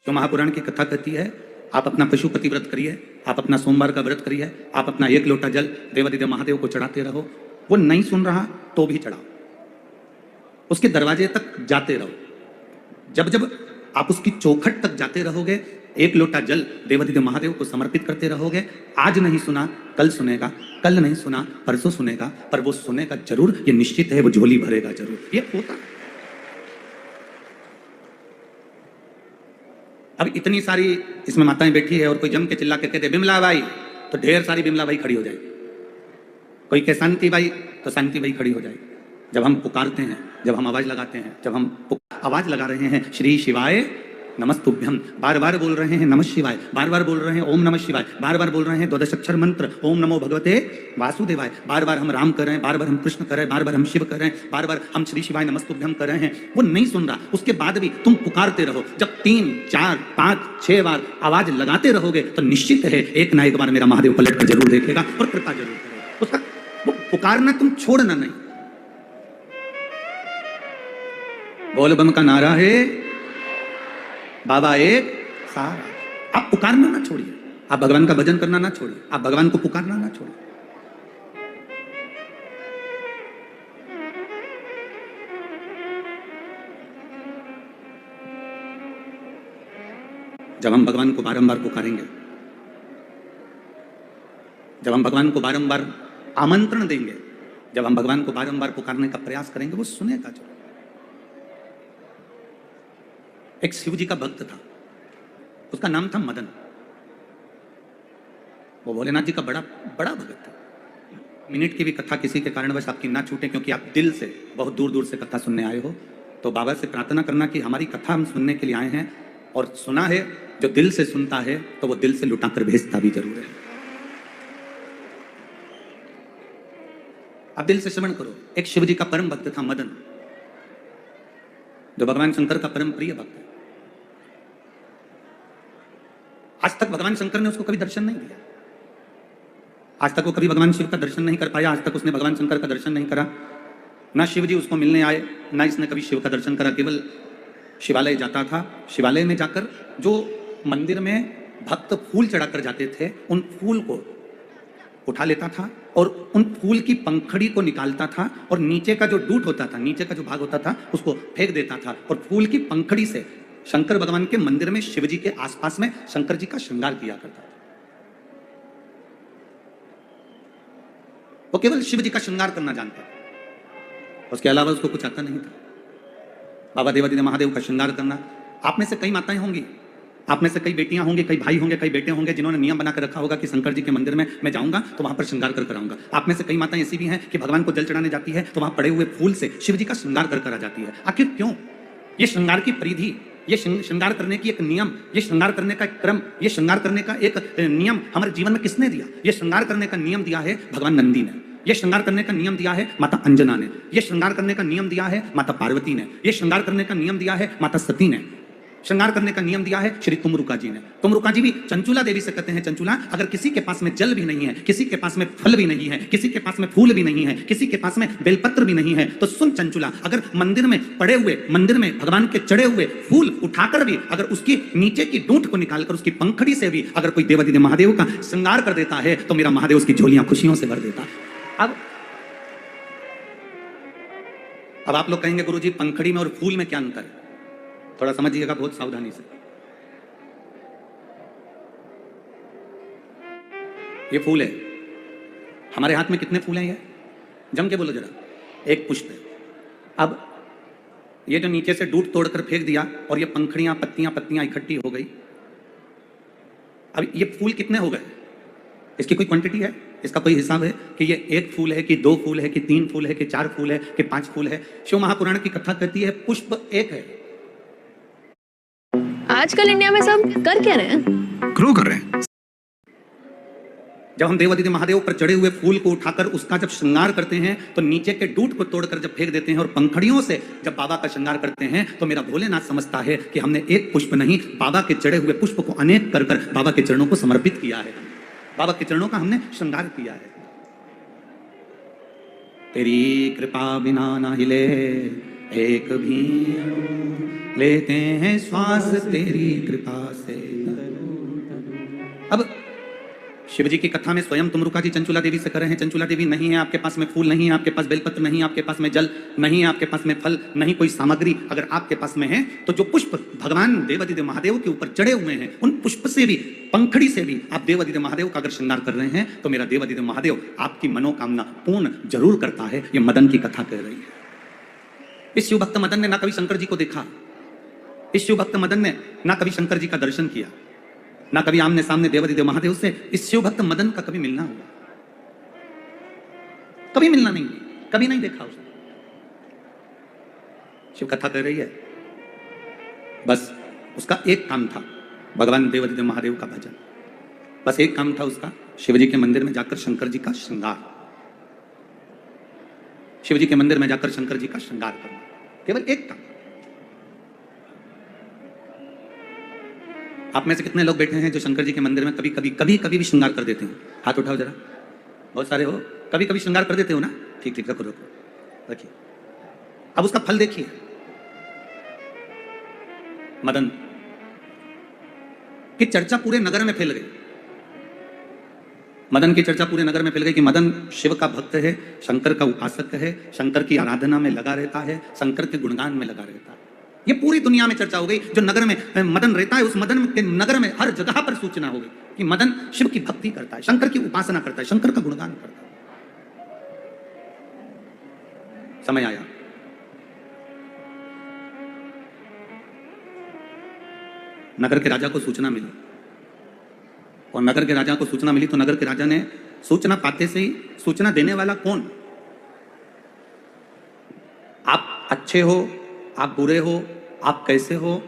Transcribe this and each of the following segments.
जो महापुराण की कथा कहती है, आप अपना पशुपति व्रत करिए, आप अपना सोमवार का व्रत करिए, आप अपना 1 लोटा जल देवादिदेव महादेव को चढ़ाते रहो। वो नहीं सुन रहा तो भी चढ़ाओ, उसके दरवाजे तक जाते रहो। जब जब आप उसकी चौखट तक जाते रहोगे, 1 लोटा जल देवादिदेव महादेव को समर्पित करते रहोगे। आज नहीं सुना कल सुनेगा, कल नहीं सुना परसों सुनेगा, पर वो सुनेगा जरूर, ये निश्चित है, वो झोली भरेगा जरूर। ये होता है। अब इतनी सारी इसमें माताएं बैठी है और कोई जम के चिल्ला के कहते बिमला बाई, तो ढेर सारी बिमला बाई खड़ी हो जाएगी। कोई कहे शांति बाई, तो शांति बाई खड़ी हो जाएगी। जब हम पुकारते हैं, जब हम आवाज लगाते हैं, जब हम आवाज लगा रहे हैं श्री शिवाय नमस्तुभ्यम, बार बार बोल रहे हैं नमः शिवाय, बार बार बोल रहे हैं ओम नमः शिवाय, बार बार बोल रहे हैं 12 अक्षर मंत्र ओम नमो भगवते वासुदेवाय, बार बार हम राम कर रहे हैं, बार बार हम कृष्ण कर रहे हैं, बार बार हम शिव कर रहे हैं, बार बार हम श्री शिवाय नमस्तुभ्यम कर रहे हैं। वो नहीं सुन रहा, उसके बाद भी तुम पुकारते रहो। जब 3, 4, 5, 6 बार आवाज लगाते रहोगे तो निश्चित है एक ना एक बार मेरा महादेव पलट कर जरूर देखेगा और कृपा जरूर करेगा। उसका वो पुकारना तुम छोड़ना नहीं। बोल बम का नारा है, बाबा एक सारा। आप पुकारना ना छोड़िए, आप भगवान का भजन करना ना छोड़िए, आप भगवान को पुकारना ना छोड़िए। जब हम भगवान को बारंबार पुकारेंगे, जब हम भगवान को बारंबार आमंत्रण देंगे, जब हम भगवान को बारंबार पुकारने का प्रयास करेंगे, वो सुनेगा जरूर। एक शिव जी का भक्त था, उसका नाम था मदन। वो भोलेनाथ जी का बड़ा बड़ा भक्त था। मिनट की भी कथा किसी के कारणवश आपकी ना छूटे, क्योंकि आप दिल से बहुत दूर दूर से कथा सुनने आए हो, तो बाबा से प्रार्थना करना कि हमारी कथा हम सुनने के लिए आए हैं, और सुना है जो दिल से सुनता है तो वो दिल से लुटा कर भेजता भी जरूर है। आप दिल से श्रवण करो। एक शिव जी का परम भक्त था मदन, जो भगवान शंकर का परम प्रिय भक्त है। आज तक भगवान शंकर ने उसको कभी दर्शन नहीं दिया, आज तक वो कभी भगवान शिव का दर्शन नहीं कर पाया, आज तक उसने भगवान शंकर का दर्शन नहीं करा। ना शिव जी उसको मिलने आए, ना इसने कभी शिव का दर्शन करा। केवल शिवालय जाता था, शिवालय में जाकर जो मंदिर में भक्त फूल चढ़ाकर जाते थे, उन फूल को उठा लेता था और उन फूल की पंखड़ी को निकालता था, और नीचे का जो डूट होता था, नीचे का जो भाग होता था, उसको फेंक देता था, और फूल की पंखड़ी से शंकर भगवान के मंदिर में शिव जी के आसपास में शंकर जी का श्रृंगार किया करता था। वो केवल शिव जी का श्रृंगार करना जानता था, उसके अलावा उसको कुछ आता नहीं था। बाबा देवादिदेव महादेव का श्रृंगार करना। आप में से कई माताएं होंगी, आप में से कई बेटियां होंगी, कई भाई होंगे, कई बेटे होंगे, जिन्होंने नियम बनाकर रखा होगा कि शंकर जी के मंदिर में मैं जाऊंगा तो वहां पर श्रृंगार कर आऊंगा। आप में से कई माताएं ऐसी भी हैं कि भगवान को जल चढ़ाने जाती है तो वहां पड़े हुए फूल से शिव जी का श्रृंगार कर आ जाती है। आखिर क्यों? ये श्रृंगार की परिधि, ये श्रृंगार करने की एक नियम, ये श्रृंगार करने का एक क्रम, ये श्रृंगार करने का एक नियम हमारे जीवन में किसने दिया? ये श्रृंगार करने का नियम दिया है भगवान नंदी ने, ये श्रृंगार करने का नियम दिया है माता अंजना ने, ये श्रृंगार करने का नियम दिया है माता पार्वती ने, ये श्रृंगार करने का नियम दिया है माता सती ने, श्रृंगार करने का नियम दिया है श्री तुमरुका जी ने। तुमरुका जी भी चंचुला देवी से कहते हैं, चंचुला अगर किसी के पास में जल भी नहीं है, किसी के पास में फल भी नहीं है, किसी के पास में फूल भी नहीं है, किसी के पास में बेलपत्र भी नहीं है, तो सुन चंचुला, अगर मंदिर में पड़े हुए, मंदिर में भगवान के चढ़े हुए फूल उठाकर भी अगर उसकी नीचे की डूंठ को निकालकर उसकी पंखड़ी से भी अगर कोई देवादिदेव महादेव का श्रृंगार कर देता है तो मेरा महादेव उसकी झोलियां खुशियों से भर देता है। अब आप लोग कहेंगे गुरुजी पंखड़ी में और फूल में क्या अंतर है? थोड़ा समझिएगा बहुत सावधानी से। ये फूल है, हमारे हाथ में कितने फूल हैं? ये जम के बोलो जरा। एक पुष्प है। अब ये जो नीचे से डूट तोड़कर फेंक दिया और ये पंखड़ियां पत्तियां इकट्ठी हो गई। अब ये फूल कितने हो गए? इसकी कोई क्वांटिटी है? इसका कोई हिसाब है कि ये 1 फूल है कि 2 फूल है कि 3 फूल है कि 4 फूल है कि 5 फूल है? शिव महापुराण की कथा कहती है पुष्प 1 है। आजकल इंडिया में सब कर क्या रहे हैं? ग्रो कर रहे हैं। जब हम देवादिदेव महादेव पर चढ़े हुए फूल को उठाकर उसका जब श्रृंगार करते हैं तो नीचे के डूट को तोड़कर जब फेंक देते हैं और पंखड़ियों से जब बाबा का श्रृंगार करते हैं तो मेरा भोलेनाथ समझता है कि हमने 1 पुष्प नहीं, बाबा के चढ़े हुए पुष्प को अनेक कर बाबा के चरणों को समर्पित किया है, बाबा के चरणों का हमने श्रृंगार किया है। तेरी कृपा बिना ना हिले एक भी लेते हैं श्वास तेरी कृपा से। अब शिव जी की कथा में स्वयं तुमरुका जी चंचुला देवी से कर रहे हैं, चंचुला देवी नहीं है आपके पास में फूल, नहीं है आपके पास बेलपत्र, नहीं है आपके पास में जल, नहीं है आपके पास में फल, नहीं कोई सामग्री अगर आपके पास में है तो जो पुष्प भगवान देवादिदेव महादेव के ऊपर चढ़े हुए हैं उन पुष्प से भी, पंखड़ी से भी आप देवादिदेव महादेव का अगर श्रृंगार कर रहे हैं तो मेरा देवादिदेव महादेव आपकी मनोकामना पूर्ण जरूर करता है। ये मदन की कथा कह रही है। इस शिव भक्त मदन ने ना कभी शंकर जी को देखा, इस शिव भक्त मदन ने ना कभी शंकर जी का दर्शन किया, ना कभी आमने सामने देवादिदेव महादेव से इस शिव भक्त मदन का कभी मिलना हुआ, कभी मिलना नहीं, कभी नहीं देखा उसने। शिव कथा कह रही है, बस उसका एक काम था भगवान देवादिदेव महादेव का भजन, बस एक काम था उसका, शिव जी के मंदिर में जाकर शंकर जी का श्रृंगार, शिव जी के मंदिर में जाकर शंकर जी का श्रृंगार करना, केवल एक काम। आप में से कितने लोग बैठे हैं जो शंकर जी के मंदिर में कभी कभी भी श्रृंगार कर देते हैं? हाथ उठाओ जरा, बहुत सारे हो, कभी कभी श्रृंगार कर देते हो ना? ठीक ठीक, रखो रखो रखिए। अब उसका फल देखिए, मदन की चर्चा पूरे नगर में फैल गई, मदन की चर्चा पूरे नगर में फैल गई कि मदन शिव का भक्त है, शंकर का उपासक है, शंकर की आराधना में लगा रहता है, शंकर के गुणगान में लगा रहता है। ये पूरी दुनिया में चर्चा हो गई, जो नगर में मदन रहता है उस मदन के नगर में हर जगह पर सूचना हो गई कि मदन शिव की भक्ति करता है, शंकर की उपासना करता है, शंकर का गुणगान करता है। समय आया, नगर के राजा को सूचना मिली, और नगर के राजा को सूचना मिली तो नगर के राजा ने सूचना पाते से ही, सूचना देने वाला कौन? आप अच्छे हो, आप बुरे हो, आप कैसे हो,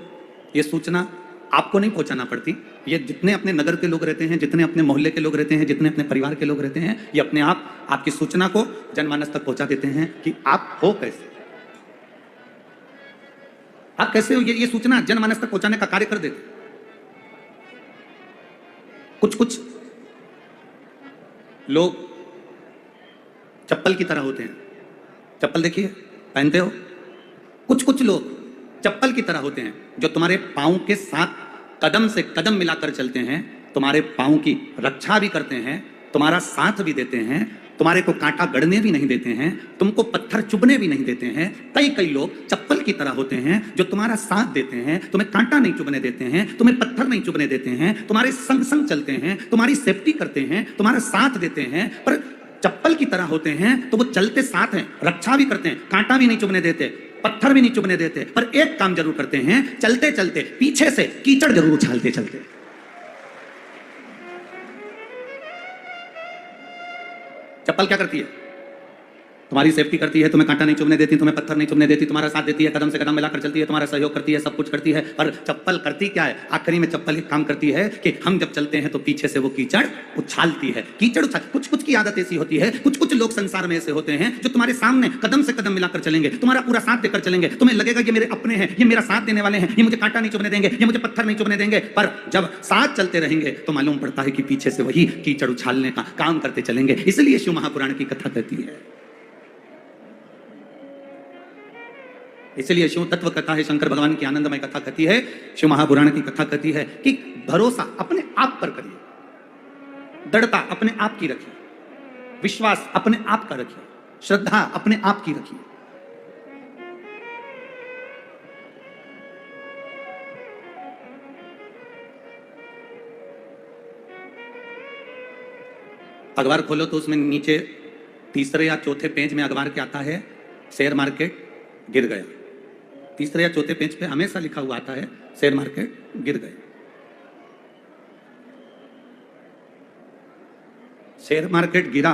ये सूचना आपको नहीं पहुंचाना पड़ती। ये जितने अपने नगर के लोग रहते हैं, जितने अपने मोहल्ले के लोग रहते हैं, जितने अपने परिवार के लोग रहते हैं, ये अपने आप आपकी सूचना को जनमानस तक पहुंचा देते हैं कि आप हो कैसे, आप कैसे हो। ये सूचना जनमानस तक पहुंचाने का कार्य कर देते। कुछ लोग चप्पल की तरह होते हैं, चप्पल देखिए पहनते हो, कुछ लोग चप्पल की तरह होते हैं जो तुम्हारे पांव के साथ कदम से कदम मिलाकर चलते हैं, तुम्हारे पांव की रक्षा भी करते हैं, तुम्हारा साथ भी देते हैं, तुम्हारे को कांटा गड़ने भी नहीं देते हैं, तुमको पत्थर चुभने भी नहीं देते हैं। कई लोग चप्पल की तरह होते हैं जो तुम्हारा साथ देते हैं, तुम्हें कांटा नहीं चुभने देते हैं, तुम्हें पत्थर नहीं चुभने देते हैं, तुम्हारे संग संग चलते हैं, तुम्हारी सेफ्टी करते हैं, तुम्हारा साथ देते हैं। पर चप्पल की तरह होते हैं तो वो चलते साथ हैं, रक्षा भी करते हैं, कांटा भी नहीं चुभने देते, पत्थर भी नहीं चुभने देते, पर एक काम जरूर करते हैं, चलते चलते पीछे से कीचड़ जरूर उछालते चलते। चप्पल क्या करती है? तुम्हारी सेफ्टी करती है, तुम्हें कांटा नहीं चुभने देती, तुम्हें पत्थर नहीं चुभने देती, तुम्हारा साथ देती है, कदम से कदम मिलाकर चलती है, तुम्हारा सहयोग करती है, सब कुछ करती है। पर चप्पल करती क्या है? आखिरी में चप्पल एक काम करती है कि हम जब चलते हैं तो पीछे से वो कीचड़ उछालती है, कीचड़ उछाल। कुछ की आदत ऐसी होती है, कुछ लोग संसार में ऐसे होते हैं जो तुम्हारे सामने कदम से कदम मिलाकर चलेंगे, तुम्हारा पूरा साथ देकर चलेंगे, तुम्हें लगेगा ये मेरे अपने हैं, ये मेरा साथ देने वाले हैं, ये मुझे कांटा नहीं चुभने देंगे, ये मुझे पत्थर नहीं चुभने देंगे। पर जब साथ चलते रहेंगे तो मालूम पड़ता है कि पीछे से वही कीचड़ उछालने का काम करते चलेंगे। इसलिए शिव महापुराण की कथा कहती है, इसलिए शिव तत्व कथा है, शंकर भगवान की आनंदमय कथा कहती है, शिव महापुराण की कथा कहती है कि भरोसा अपने आप पर करिए, दृढ़ता अपने आप की रखिए, विश्वास अपने आप का रखिए, श्रद्धा अपने आप की रखिए। अखबार खोलो तो उसमें नीचे तीसरे या चौथे पेज में अखबार के आता है, शेयर मार्केट गिर गया। तीसरे या चौथे पेज पे हमेशा लिखा हुआ आता है, शेयर मार्केट गिर गए। शेयर मार्केट गिरा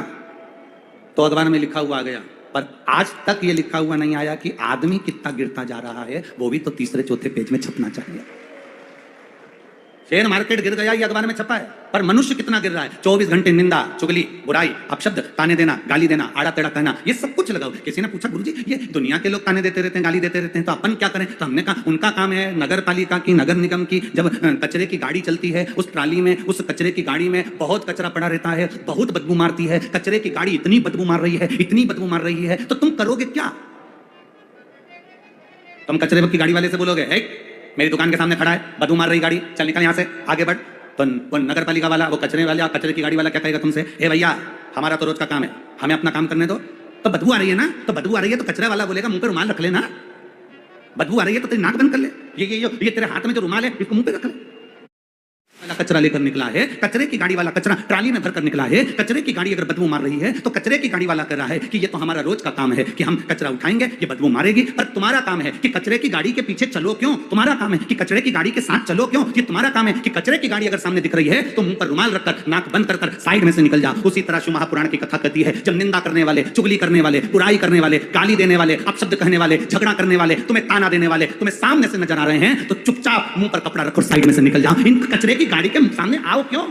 तो अखबार में लिखा हुआ आ गया, पर आज तक ये लिखा हुआ नहीं आया कि आदमी कितना गिरता जा रहा है, वो भी तो तीसरे चौथे पेज में छपना चाहिए। शेयर मार्केट गिर गया ये अखबार में छपा है, पर मनुष्य कितना गिर रहा है। 24 घंटे निंदा, चुगली, बुराई, अपशब्द, ताने देना, गाली देना, आड़ा टेढ़ा कहना, ये सब कुछ लगाओ। किसी ने पूछा गुरुजी ये दुनिया के लोग ताने देते रहते हैं, गाली देते रहते हैं, तो अपन क्या करें? तो हमने कहा उनका काम है, नगर पालिका की, नगर निगम की, जब कचरे की गाड़ी चलती है, उस ट्राली में, उस कचरे की गाड़ी में बहुत कचरा पड़ा रहता है, बहुत बदबू मारती है, कचरे की गाड़ी इतनी बदबू मार रही है, इतनी बदबू मार रही है, तो तुम करोगे क्या? तुम कचरे की गाड़ी वाले से बोलोगे, हे मेरी दुकान के सामने खड़ा है, बदबू मार रही गाड़ी, चल निकल यहाँ से, आगे बढ़। तो वो नगर पालिका वाला, वो कचरे वाला, कचरे की गाड़ी वाला क्या कहेगा तुमसे, ए भैया हमारा तो रोज का काम है, हमें अपना काम करने दो। तो बदबू आ रही है ना, तो बदबू आ रही है तो कचरे वाला बोलेगा मुंह पे रुमाल रख लेना। बदबू आ रही है तो तेरी नाक बंद कर ले, ये तेरे हाथ में जो रुमाल है इसको मुंह पे रख ले। कचरा लेकर निकला है, कचरे की गाड़ी वाला कचरा ट्राली में भरकर निकला है। कचरे की गाड़ी अगर बदबू मार रही है तो कचरे की गाड़ी वाला कह रहा है कि ये तो हमारा रोज का काम है कि हम कचरा उठाएंगे, ये बदबू मारेगी। पर तुम्हारा काम है कि कचरे की गाड़ी के पीछे चलो क्यों, तुम्हारा काम है कि कचरे की गाड़ी के साथ चलो क्यों, ये तुम्हारा काम है कि कचरे की गाड़ी अगर सामने दिख रही है तो मुंह पर रुमाल रखकर, नाक बंद कर साइड में से निकल जाओ। उसी तरह शिव महापुराण की कथा कहती है, जब निंदा करने वाले, चुगली करने वाले, बुराई करने वाले, गाली देने वाले, अपशब्द कहने वाले, झगड़ा करने वाले, तुम्हें ताना देने वाले तुम्हें सामने से नजर आ रहे हैं तो चुपचाप मुंह पर कपड़ा रखो, साइड में से निकल जाओ। इन कचरे की गाड़ी के सामने आओ क्यों।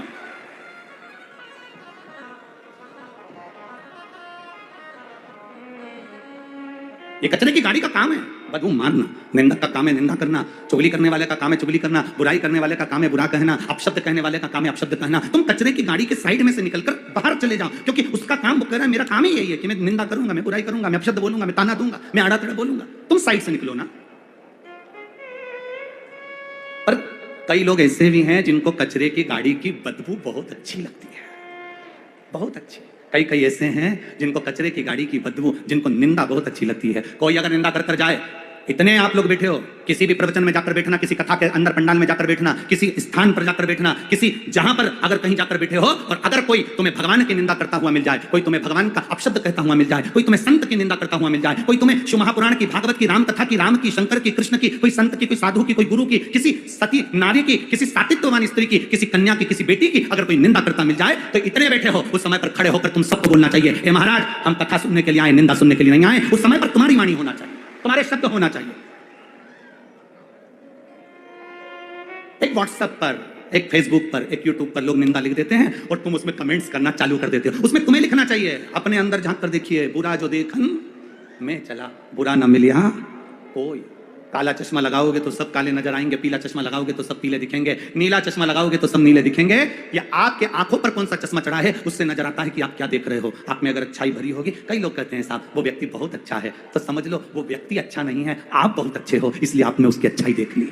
ये कचरे की गाड़ी का काम है बदबू मारना, निंदक का काम है निंदा करना, चुगली करने वाले का काम है चुगली करना, बुराई करने वाले का काम है बुरा कहना, अपशब्द कहने वाले का काम है अपशब्द कहना। तुम कचरे की गाड़ी के साइड में से निकलकर बाहर चले जाओ, क्योंकि उसका काम वो कह रहा है, मेरा काम ही यही है कि मैं निंदा करूंगा, मैं बुराई करूंगा, मैं अपशब्द बोलूंगा, मैं ताना दूंगा, मैं आड़ा तड़ा बोलूंगा। तुम साइड से निकलो ना। पर कई लोग ऐसे भी हैं जिनको कचरे की गाड़ी की बदबू बहुत अच्छी लगती है, बहुत अच्छी। कई ऐसे हैं जिनको कचरे की गाड़ी की बदबू, जिनको निंदा बहुत अच्छी लगती है। कोई अगर निंदा कर जाए, इतने आप लोग बैठे हो, किसी भी प्रवचन में जाकर बैठना, किसी कथा के अंदर पंडाल में जाकर बैठना, किसी स्थान पर जाकर बैठना, किसी जहां पर अगर कहीं जाकर बैठे हो और अगर कोई तुम्हें भगवान की निंदा करता हुआ मिल जाए, कोई तुम्हें भगवान का अपशब्द कहता हुआ मिल जाए, कोई तुम्हें संत की निंदा करता हुआ मिल जाए, कोई तुम्हें शिव महापुराण की, भागवत की, राम कथा की, राम की, शंकर की, कृष्ण की, कोई संत की, कोई साधु की, कोई गुरु की, किसी सती नारी की, किसी सातित्ववान स्त्री की, किसी कन्या की, किसी बेटी की अगर कोई निंदा करता मिल जाए तो इतने बैठे हो, उस समय पर खड़े होकर तुम सबको बोलना चाहिए, ए महाराज हम कथा सुनने के लिए आए, निंदा सुनने के लिए नहीं आए। उस समय पर तुम्हारी वाणी होना चाहिए, तुम्हारे शब्द होना चाहिए। एक व्हाट्सएप पर, एक फेसबुक पर, एक यूट्यूब पर लोग निंदा लिख देते हैं और तुम उसमें कमेंट्स करना चालू कर देते हो। उसमें तुम्हें लिखना चाहिए, अपने अंदर झांक कर देखिए, बुरा जो देखन में चला, बुरा न मिलिया कोई। काला चश्मा लगाओगे तो सब काले नजर आएंगे, पीला चश्मा लगाओगे तो सब पीले दिखेंगे, नीला चश्मा लगाओगे तो सब नीले दिखेंगे। या आपके आंखों पर कौन सा चश्मा चढ़ा है उससे नजर आता है कि आप क्या देख रहे हो। आप में अगर अच्छाई भरी होगी, कई लोग कहते हैं साहब वो व्यक्ति बहुत अच्छा है, तो समझ लो वो व्यक्ति अच्छा नहीं है, आप बहुत अच्छे हो, इसलिए आपने उसकी अच्छाई देख ली।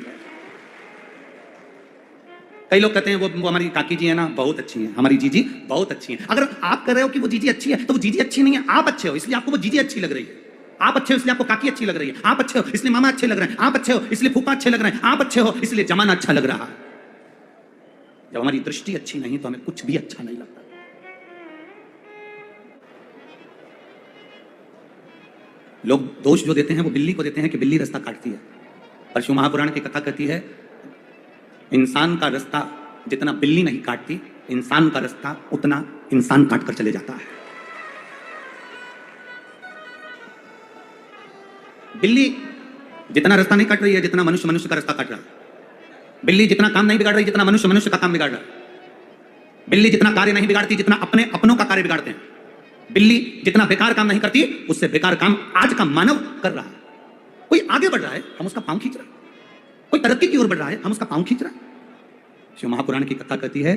कई लोग कहते हैं वो हमारी काकी जी है ना बहुत अच्छी है, हमारी जीजी बहुत अच्छी है। अगर आप कह रहे हो कि वो जीजी अच्छी है तो वो जीजी अच्छी नहीं है, आप अच्छे हो इसलिए आपको वो जीजी अच्छी लग रही है। आप अच्छे हो इसलिए आपको काकी अच्छी लग रही है, आप अच्छे हो इसलिए मामा अच्छे लग रहे हैं, आप अच्छे हो इसलिए फूफा अच्छे लग रहे हैं, आप अच्छे हो इसलिए जमाना अच्छा लग रहा है। जब हमारी दृष्टि अच्छी नहीं तो हमें कुछ भी अच्छा नहीं लगता। लोग दोष जो देते हैं वो बिल्ली को देते हैं कि बिल्ली रास्ता काटती है, पर शिव महापुराण की कथा कहती है इंसान का रास्ता जितना बिल्ली नहीं काटती, इंसान का रास्ता उतना इंसान काट कर चले जाता है। बिल्ली जितना रास्ता नहीं काट रही है जितना मनुष्य मनुष्य का रास्ता काट रहा है। बिल्ली जितना काम नहीं बिगाड़ रही जितना मनुष्य मनुष्य का काम बिगाड़ रहा है। बिल्ली जितना कार्य नहीं बिगाड़ती जितना अपने अपनों का कार्य बिगाड़ते हैं। बिल्ली जितना बेकार काम नहीं करती उससे बेकार काम आज का मानव कर रहा है। कोई आगे बढ़ रहा है हम उसका पांव खींच रहे हैं, कोई तरक्की की ओर बढ़ रहा है हम उसका पांव खींच रहे हैं। शिव महापुराण की कथा कहती है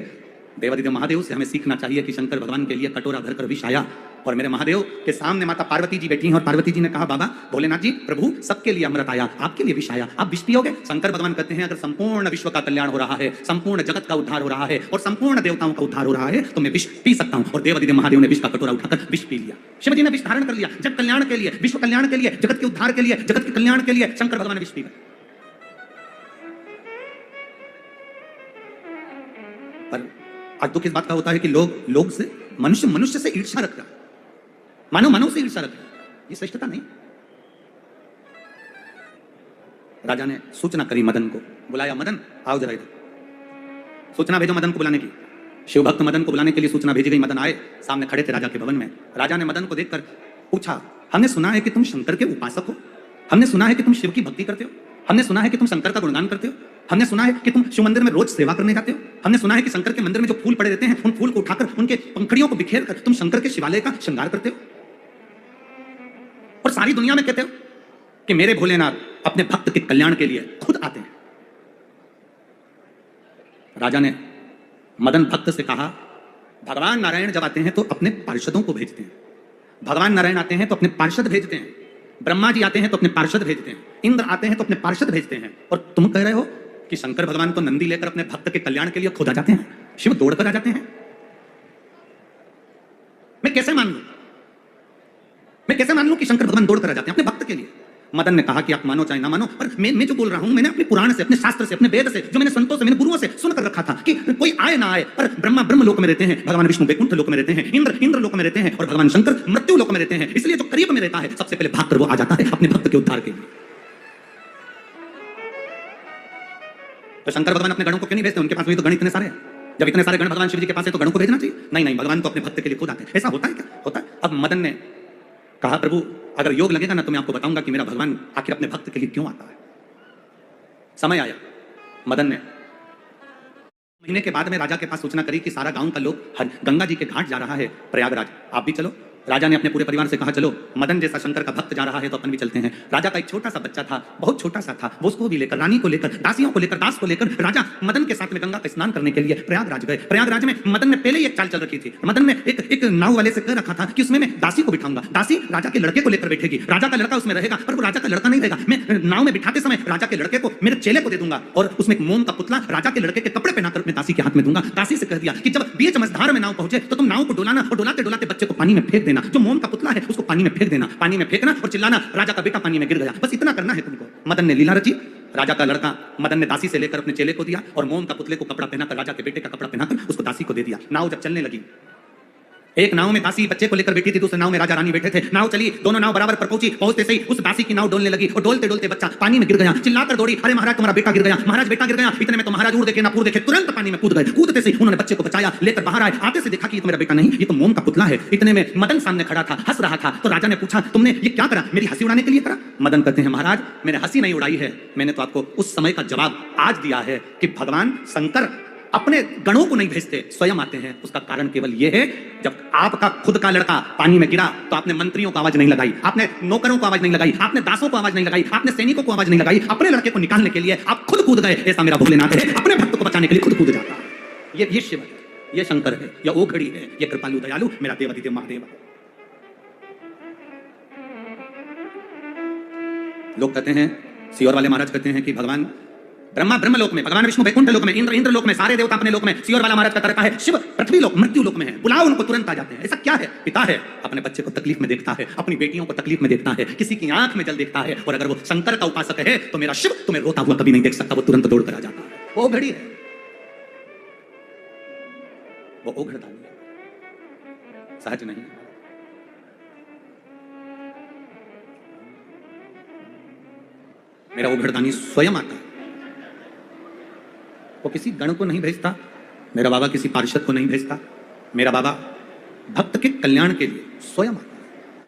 देवादिदेव महादेव से हमें सीखना चाहिए कि शंकर भगवान के लिए कटोरा धरकर विष आया और मेरे महादेव के सामने माता पार्वती जी बैठी हैं और पार्वती जी ने कहा बाबा भोलेनाथ जी प्रभु सबके लिए अमृत आया, आपके लिए विष आया, आप विष पियोगे। शंकर भगवान कहते हैं अगर संपूर्ण विश्व का कल्याण हो रहा है, संपूर्ण जगत का उद्धार हो रहा है और संपूर्ण देवताओं का उद्धार हो रहा है तो मैं विष पी सकता हूं। और देवादिदेव महादेव ने विष का कटोरा उठाकर विष पी लिया। शिव जी ने विष धारण कर लिया। जग कल्याण के लिए, विश्व कल्याण के लिए, जगत के उद्धार के लिए, जगत के कल्याण के लिए शंकर भगवान ने विष पी लिया। पर आज दुख इस बात का होता है कि लोग से मनुष्य से ईर्ष्या रख रहा है, मानव से ईर्ष्या रख रहा है। ये श्रेष्ठता नहीं। राजा ने सूचना करी, मदन को बुलाया, मदन आओ जरा इधर। सूचना भेजो मदन को बुलाने की। शिव भक्त मदन को बुलाने के लिए सूचना भेजी गई। मदन आए, सामने खड़े थे राजा के भवन में। राजा ने मदन को देखकर पूछा हमने सुना है कि तुम शंकर के उपासक हो, हमने सुना है कि तुम शिव की भक्ति करते हो, हमने सुना है कि तुम शंकर का गुणगान करते हो, हमने सुना है कि तुम शिव मंदिर में रोज सेवा करने जाते हो, हमने सुना है कि शंकर के मंदिर में जो फूल पड़े रहते हैं उन फूल को उठाकर उनके पंखड़ियों को बिखेर कर तुम शंकर के शिवालय का श्रृंगार करते हो और सारी दुनिया में कहते हो कि मेरे भोलेनाथ अपने भक्त के कल्याण के लिए खुद आते हैं। राजा ने मदन भक्त से कहा भगवान नारायण जब आते हैं तो अपने पार्षदों को भेजते हैं, भगवान नारायण आते हैं तो अपने पार्षद भेजते हैं, ब्रह्मा जी आते हैं तो अपने पार्षद भेजते हैं, इंद्र आते हैं तो अपने पार्षद भेजते हैं, और तुम कह रहे हो कि शंकर भगवान तो नंदी लेकर अपने भक्त के कल्याण के लिए खुद आ जाते हैं, शिव दौड़ कर आ जाते हैं। मैं कैसे मान लूं, मैं कैसे मान लूं कि शंकर भगवान दौड़ कर आ जाते हैं अपने भक्त के लिए? मदन ने कहा कि आप मानो चाहे ना मानो, पर मैं जो बोल रहा हूं, मैंने अपने पुराण से, अपने शास्त्र से, अपने वेद से, जो मैंने संतों से, मैंने गुरुओं से सुनकर रखा था कि कोई आए ना आए, पर ब्रह्मा ब्रह्म लोक में रहते हैं, भगवान विष्णु वैकुंठ लोक में रहते हैं, इंद्र लोक में रहते हैं, और भगवान शंकर मृत्यु लोक में रहते हैं। इसलिए जो करीब में रहता है सबसे पहले भागकर वो आ जाता है अपने भक्त के उद्धार के लिए। तो शंकर भगवान अपने गणों को क्यों नहीं भेजते? उनके पास भी तो गण इतने सारे हैं। जब इतने सारे गण भगवान शिव जी के पास है तो गणों को भेजना चाहिए? नहीं नहीं, भगवान तो अपने भक्त के लिए खुद आते हैं। ऐसा होता है क्या? होता है। अब मदन ने कहा, प्रभु अगर योग लगेगा ना तो मैं आपको बताऊंगा कि मेरा भगवान आखिर अपने भक्त के लिए क्यों आता है। समय आया, मदन ने महीने के बाद में राजा के पास सूचना करी कि सारा गांव का लोग गंगा जी के घाट जा रहा है प्रयागराज, आप भी चलो। राजा ने अपने पूरे परिवार से कहा, चलो, मदन जैसा शंकर का भक्त जा रहा है तो अपन भी चलते हैं। राजा का एक छोटा सा बच्चा था, बहुत छोटा सा था, वो उसको भी लेकर, रानी को लेकर, दासियों को लेकर, दास को लेकर राजा मदन के साथ में गंगा का स्नान करने के लिए प्रयागराज गए। प्रयागराज में मदन ने पहले ही एक चाल चल रखी थी। मदन ने एक नाव वाले से कह रखा था कि उसमें मैं दासी को बिठाऊंगा, दासी राजा के लड़के को लेकर बैठेगी, राजा का लड़का उसमें रहेगा, पर वो राजा का लड़का नहीं रहेगा। मैं नाव में बिठाते समय राजा के लड़के को मेरे चेले को दे दूंगा, और उसमें एक मोम का पुतला राजा के लड़के के कपड़े पहनाकर अपने दासी के हाथ में दूंगा। दासी से कह दिया कि जब बीच मझधार में नाव पहुंचे तो तुम नाव को डोलाना, और डोलाते डोलाते बच्चे को पानी में फेंक देना। जो मोम का पुतला है उसको पानी में फेंक देना, पानी में फेंकना और चिल्लाना, राजा का बेटा पानी में गिर गया। बस इतना करना है तुमको। मदन ने लीला रची। राजा का लड़का मदन ने दासी से लेकर अपने चेले को दिया, और मोम का पुतले को कपड़ा पहनाकर, राजा के बेटे का कपड़ा पहनाकर उसको दासी को दे दिया। नाव जब चलने लगी, एक नाव में दासी बच्चे को लेकर बैठी थी, दूसरे नाव में राजा रानी बैठे थे। नाव चली, दोनों नाव बराबर पर पहुंची। पहुंचते सही उस दासी की नाव डोलने लगी, और डोलते डोलते बच्चा पानी में गिर गया। चिल्लाकर दौड़ी, अरे महाराज तुम्हारा बेटा गिर गया, महाराज बेटा गिर गया। इतने में तो महाराज उड़ देखे ना पूर देखे, तुरंत पानी में कूद गए। कूदते से उन्होंने बच्चे को बचाया, लेकर बाहर आए। आते से देखा कि ये तो मेरा बेटा नहीं, ये तो मोम का पुतला है। इतने में मदन सामने खड़ा था, हंस रहा था। तो राजा ने पूछा, तुमने ये क्या करा? मेरी हंसी उड़ाने के लिए करा? मदन कहते हैं, महाराज मैंने हंसी नहीं उड़ाई है, मैंने तो आपको उस समय का जवाब आज दिया है कि भगवान शंकर अपने गणों को नहीं भेजते, स्वयं आते हैं। उसका कारण केवल यह है, जब आपका खुद का लड़का पानी में गिरा तो आपने मंत्रियों को आवाज नहीं लगाई, आपने नौकरों को आवाज नहीं लगाई, आपने दासों को आवाज नहीं लगाई, आपने सैनिकों को आवाज नहीं लगाई। अपने लड़के को निकालने के लिए आप खुद कूद गए। ऐसा मेरा भोलेनाथ है, अपने भक्त को बचाने के लिए खुद कूद जाता है। ये शिव है, ये शंकर है, ये ओघड़ी है, ये कृपालु दयालु मेरा देवादिदेव महादेव। लोग कहते हैं, सियोर वाले महाराज कहते हैं कि भगवान ब्रह्मा ब्रह्म लोक में, भगवान विष्णु वैकुंठ लोक में, इंद्र इंद्र लोक में, सारे देवता अपने लोक में, सियोर वाला महाराज का तरका है शिव पृथ्वी लोक मृत्यु लोक में है। बुलाओ उनको, तुरंत आ जाते हैं। ऐसा क्या है? पिता है, अपने बच्चे को तकलीफ में देखता है, अपनी बेटियों को तकलीफ में देखता है, किसी की आंख में जल देखता है, और अगर वो शंकर का उपासक है तो मेरा शिव तुम्हें रोता हुआ कभी नहीं देख सकता, वो तुरंत दौड़ कर आ जाता है। वो घड़ी है, वो ओघड़दानी है, सहज नहीं। मेरा ओघड़दानी स्वयं आता है, वो किसी गण को नहीं भेजता, मेरा बाबा किसी पार्षद को नहीं भेजता, मेरा बाबा भक्त के कल्याण के लिए स्वयं आता है।